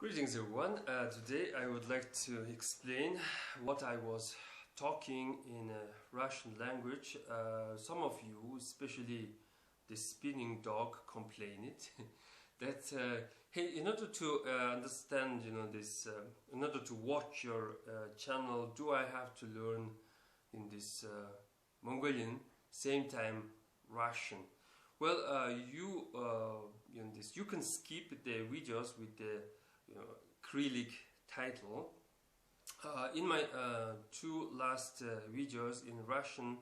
Greetings everyone. Today I would like to explain what I was talking in Russian language. Some of you, especially the spinning dog, complain it that hey, in order to understand, this, in order to watch your channel, do I have to learn in this Mongolian, same time Russian? Well, you can skip the videos with the acrylic title. In my two last videos in Russian,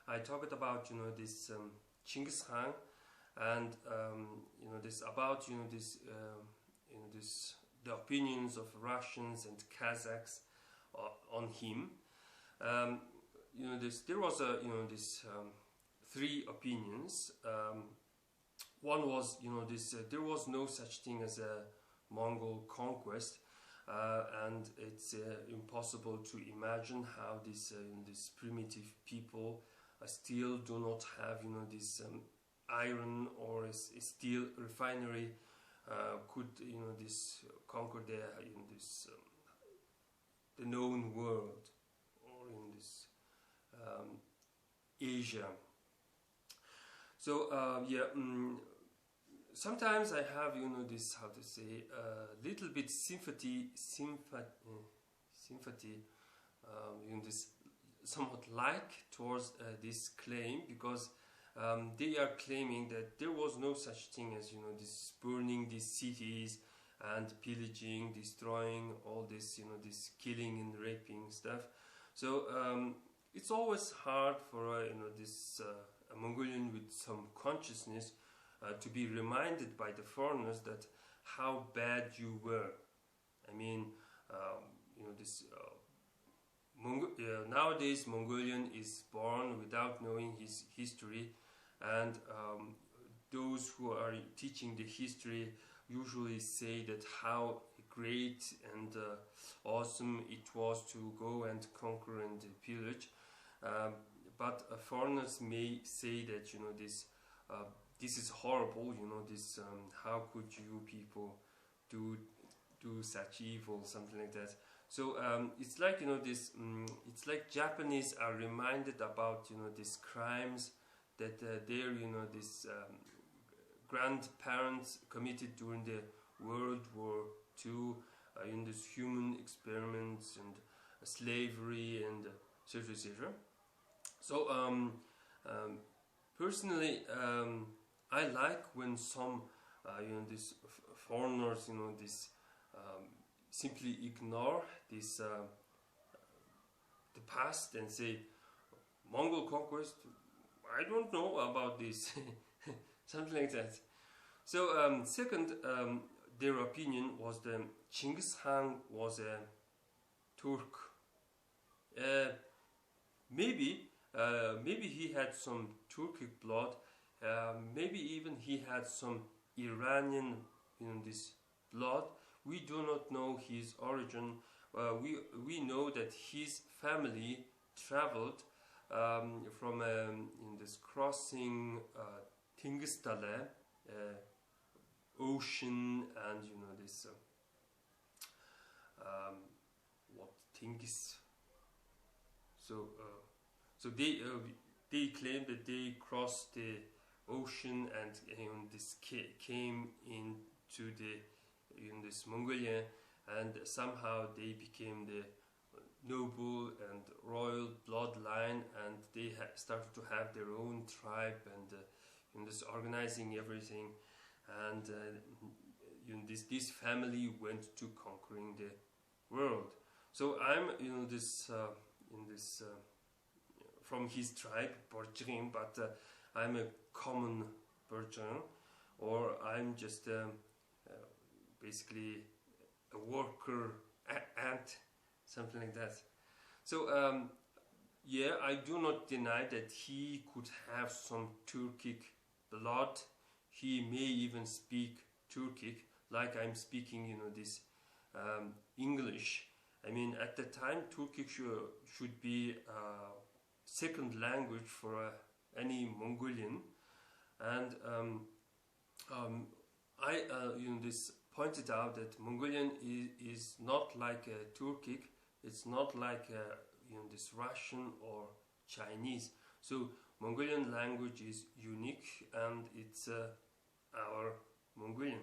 I talked about this Genghis Khan and this about the opinions of Russians and Kazakhs on him. There was three opinions. One was there was no such thing as a Mongol conquest, and it's impossible to imagine how this primitive people still do not have this iron or a steel refinery could this conquer the known world or in this Asia. So sometimes I have this, how to say, little bit sympathy this somewhat like towards this claim, because they are claiming that there was no such thing as this burning these cities and pillaging, destroying all this this killing and raping stuff. So it's always hard for this a Mongolian with some consciousness to be reminded by the foreigners that how bad you were. I mean, nowadays Mongolian is born without knowing his history, and those who are teaching the history usually say that how great and awesome it was to go and conquer and pillage. But foreigners may say that this is horrible, this how could you people do such evil, something like that. So it's like it's like Japanese are reminded about these crimes that their this grandparents committed during the World War II, in this human experiments and slavery and etc. etc. So personally, I like when some these foreigners simply ignore this the past and say Mongol conquest, I don't know about this something like that. So second, their opinion was that Genghis Khan was a Turk. Maybe he had some Turkic blood. Maybe even he had some Iranian this blood. We do not know his origin. We know that his family traveled from in this crossing Tingstale ocean, and this what Tingis. So they claim that they crossed the ocean and this came into this Mongolia, and somehow they became the noble and royal bloodline, and they started to have their own tribe and this organizing everything, and this family went to conquering the world. So I'm from his tribe, Borjrim, but I'm a common Borjrim, or I'm just basically a worker ant, something like that. So yeah, I do not deny that he could have some Turkic blood. He may even speak Turkic, like I'm speaking this English. I mean, at the time Turkic should be second language for any Mongolian, and pointed out that Mongolian is not like Turkic, it's not like this Russian or Chinese. So Mongolian language is unique, and it's our Mongolian.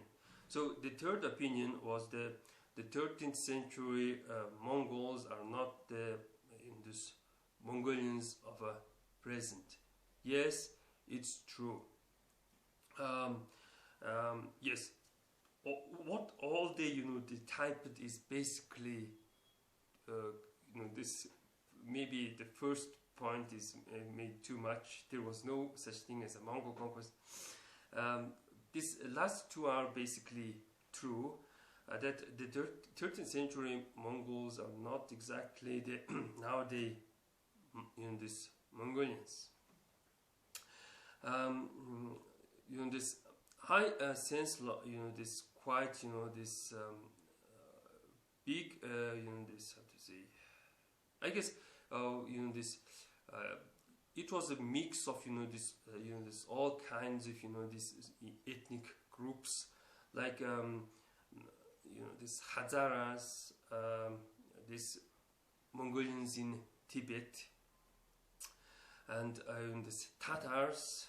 So the third opinion was the 13th century Mongols are not the Mongolians of a present. Yes, it's true. Yes, what all they they typed is basically this. Maybe the first point is made too much. There was no such thing as a Mongol conquest. These last two are basically true. That the 13th century Mongols are not exactly the nowadays these Mongolians. This high sense, this quite, this big, this, how to say, I guess, this, it was a mix of, this, this all kinds of, these ethnic groups, like, this Hazaras, these Mongolians in Tibet, and this Tatars,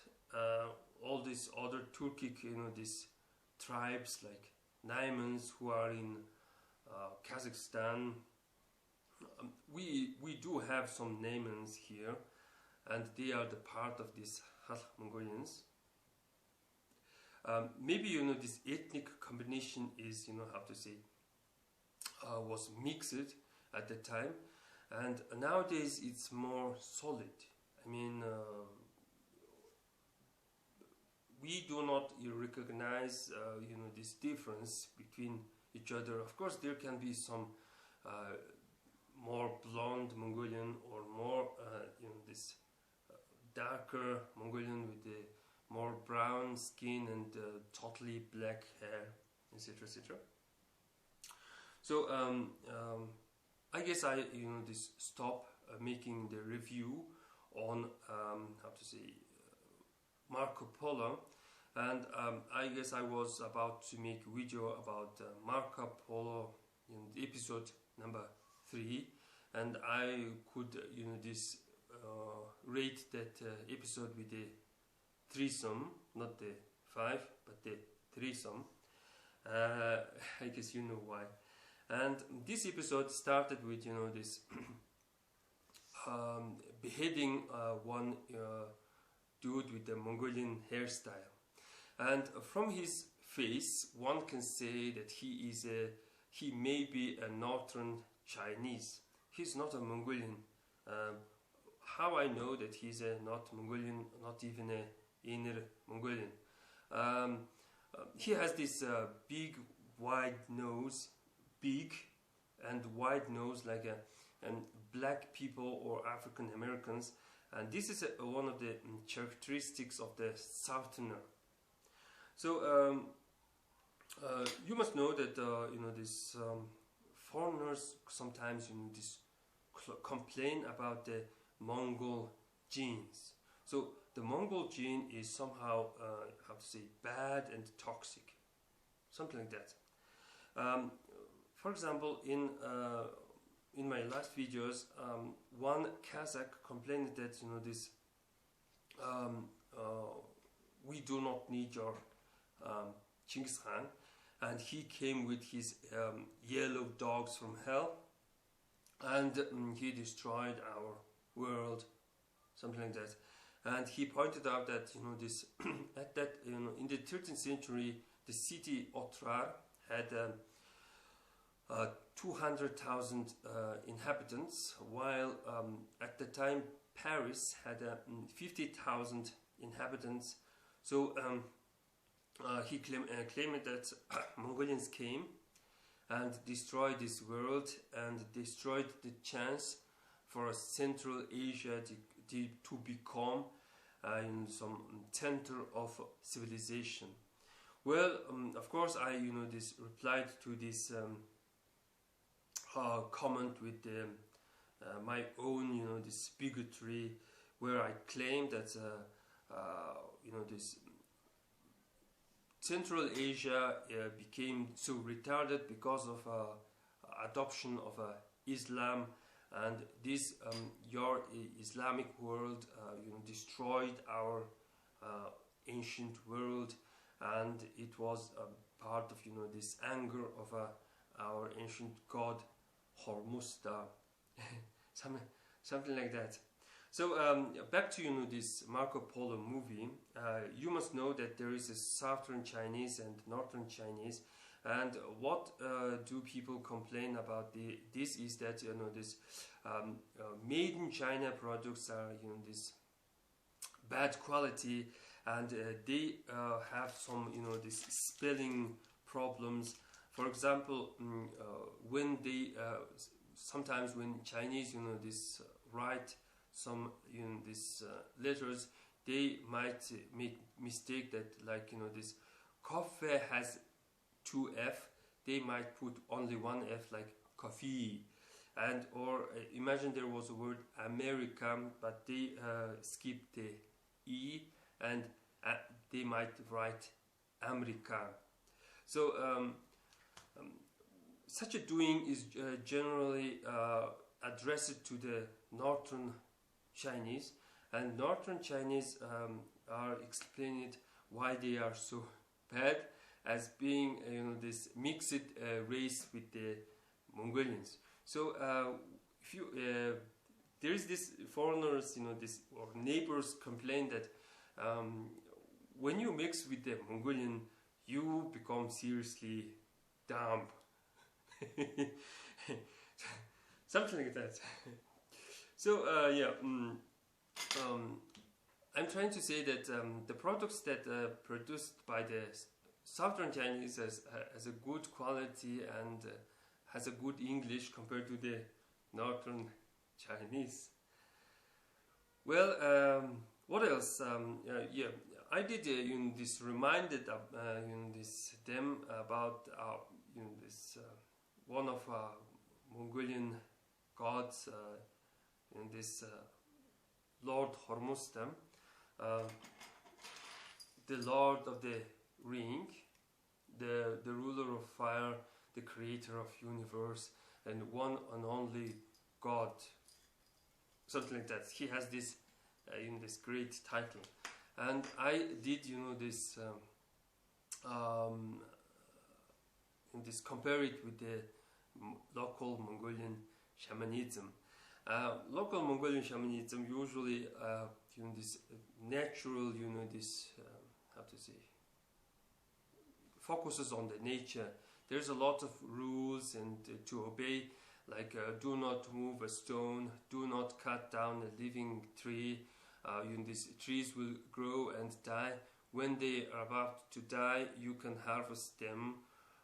all these other Turkic, these tribes like Naimans who are in Kazakhstan. We do have some Naimans here, and they are the part of these Mongolians. Maybe this ethnic combination is how to say was mixed at the time, and nowadays it's more solid. I mean, we do not recognize this difference between each other. Of course, there can be some more blonde Mongolian, or more this darker Mongolian with the more brown skin and totally black hair, etc., etc. So I guess I this stop making the review on how to say Marco Polo, and I guess I was about to make a video about Marco Polo in the episode number 3, and I could this rate that episode with the threesome, not the 5 but the threesome. I guess you know why. And this episode started with this beheading one dude with the Mongolian hairstyle, and from his face one can say that he may be a northern Chinese. He's not a Mongolian. How I know that he's not Mongolian, not even a inner Mongolian? He has this big wide nose, big and wide nose like and black people or African Americans, and this is one of the characteristics of the Southerner. So you must know that this foreigners sometimes this complain about the Mongol genes. So the Mongol gene is somehow how to say bad and toxic, something like that. For example, in my last videos, one Kazakh complained that this we do not need your Genghis Khan, and he came with his yellow dogs from hell, and he destroyed our world, something like that. And he pointed out that this at that in the 13th century the city Otrar had 200,000 inhabitants, while at the time Paris had 50,000 inhabitants. So he claimed that Mongolians came and destroyed this world and destroyed the chance for Central Asia to become in some center of civilization. Well, of course, I this replied to this comment with my own this bigotry, where I claim that this Central Asia became so retarded because of adoption of Islam, and this your Islamic world destroyed our ancient world, and it was part of this anger of our ancient god Hormuzda, something like that. So back to this Marco Polo movie. You must know that there is a southern Chinese and northern Chinese, and what do people complain about this is that this made in China products are this bad quality, and they have some this spelling problems. For example, when they sometimes when Chinese this write some these letters, they might make mistake that like this coffee has 2 F, they might put only 1 F like coffee. And or imagine there was a word American, but they skip the E, and they might write America. So such a doing is generally addressed to the northern Chinese, and northern Chinese are explained why they are so bad as being this mixed race with the Mongolians. So if you there is this foreigners this or neighbors complain that when you mix with the Mongolian, you become seriously dumb. Something like that. So I'm trying to say that the products that produced by the southern Chinese has a good quality and has a good English compared to the northern Chinese. Well, what else? I did this reminded this them about this one of Mongolian gods, this Lord Hormuzda, the Lord of the Ring, the ruler of fire, the creator of universe, and one and only God, something like that. He has this this great title, and I did this this compare it with the local Mongolian shamanism. Local Mongolian shamanism usually this natural this how to say focuses on the nature. There's a lot of rules and to obey, like do not move a stone, do not cut down a living tree. These trees will grow and die. When they are about to die, you can harvest them,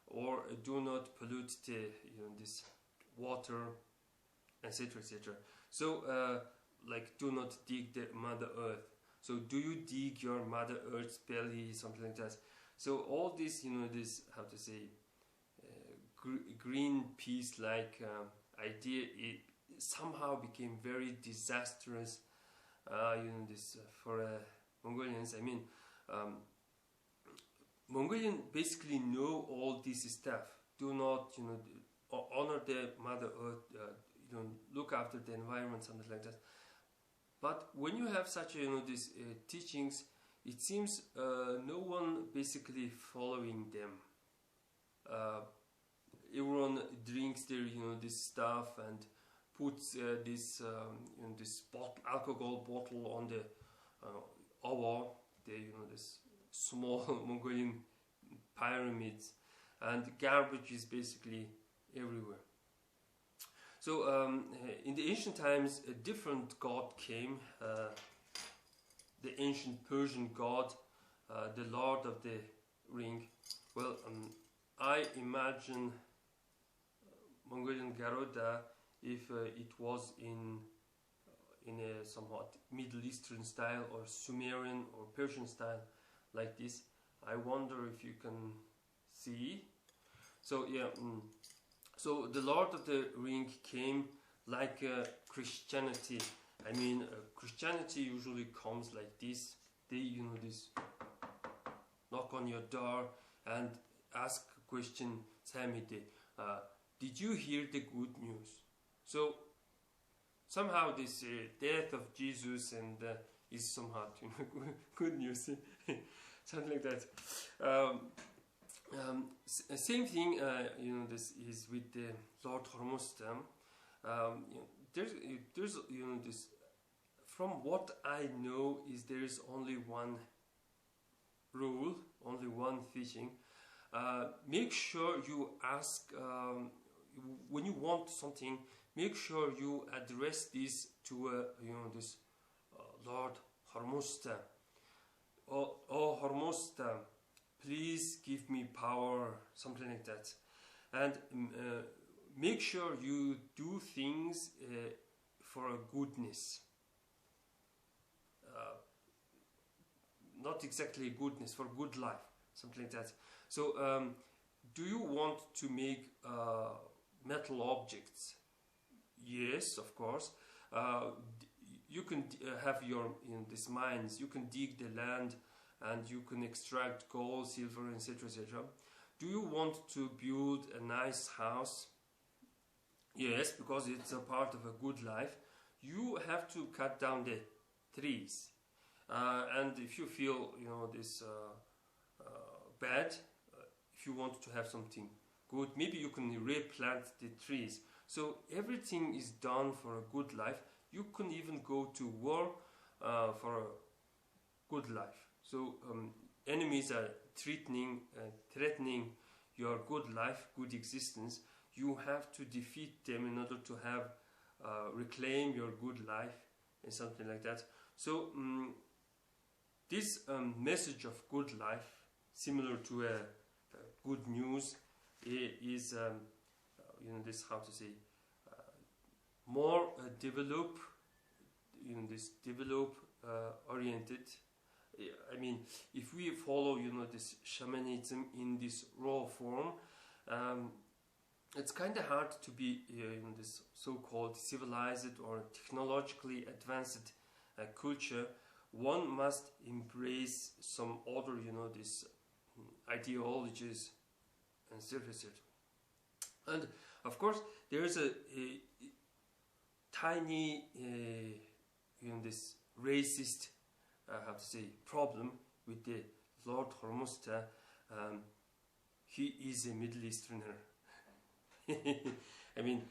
or do not pollute the this water, etc., etc. So like do not dig the Mother Earth. So do you dig your Mother Earth's belly, something like that. So all this this how to say Greenpeace like idea, it somehow became very disastrous this for Mongolians. I mean Mongolian basically know all this stuff. Do not honor the Mother Earth, look after the environment, something like that. But when you have such these teachings, it seems no one basically following them. Everyone drinks their this stuff and puts this this alcohol bottle on the owa, the this small Mongolian pyramids, and garbage is basically everywhere. So in the ancient times, a different god came, the ancient Persian god, the Lord of the Ring. Well, I imagine Mongolian Garid if it was in a somewhat Middle Eastern style or Sumerian or Persian style like this. I wonder if you can see. So yeah, so the Lord of the Ring came like Christianity. I mean, Christianity usually comes like this. They this knock on your door and ask a question, Samide, did you hear the good news? So somehow this death of Jesus and is somehow good news, something like that. Same thing, this is with the Lord Hormuzstan. There's this. From what I know, is there is only one rule, only one teaching. Make sure you ask when you want something. Make sure you address this to this Lord Hormuzstan. Oh Hormuzstan, please give me power, something like that. And make sure you do things for a goodness. Not exactly goodness, for good life, something like that. So, do you want to make metal objects? Yes, of course. You can have your these mines. You can dig the land, and you can extract gold, silver, etc., etc. Do you want to build a nice house? Yes, because it's a part of a good life. You have to cut down the trees. And if you feel this bad, if you want to have something good, maybe you can replant the trees. So everything is done for a good life. You can even go to war for a good life. So enemies are threatening your good life, good existence. You have to defeat them in order to have reclaim your good life and something like that. So this message of good life, similar to good news, is this, how to say, more develop oriented. I mean, if we follow this shamanism in this raw form, it's kind of hard to be this so-called civilized or technologically advanced culture. One must embrace some other, these ideologies and services. And of course, there is a tiny, this racist, how to say, problem with the Lord Hormuzstan. He is a Middle Easterner. I mean,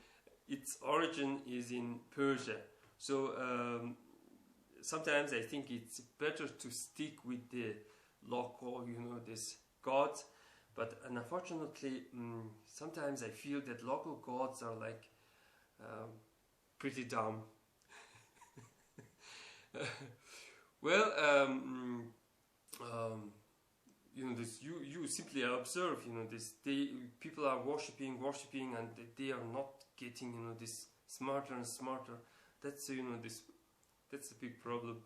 its origin is in Persia. So sometimes I think it's better to stick with the local, this gods. But unfortunately, sometimes I feel that local gods are like pretty dumb. Well, this you simply observe, this people are worshipping, and they are not getting, this smarter and smarter. That's that's a big problem.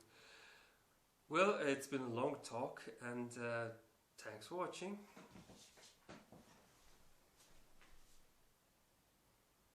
Well, it's been a long talk, and thanks for watching.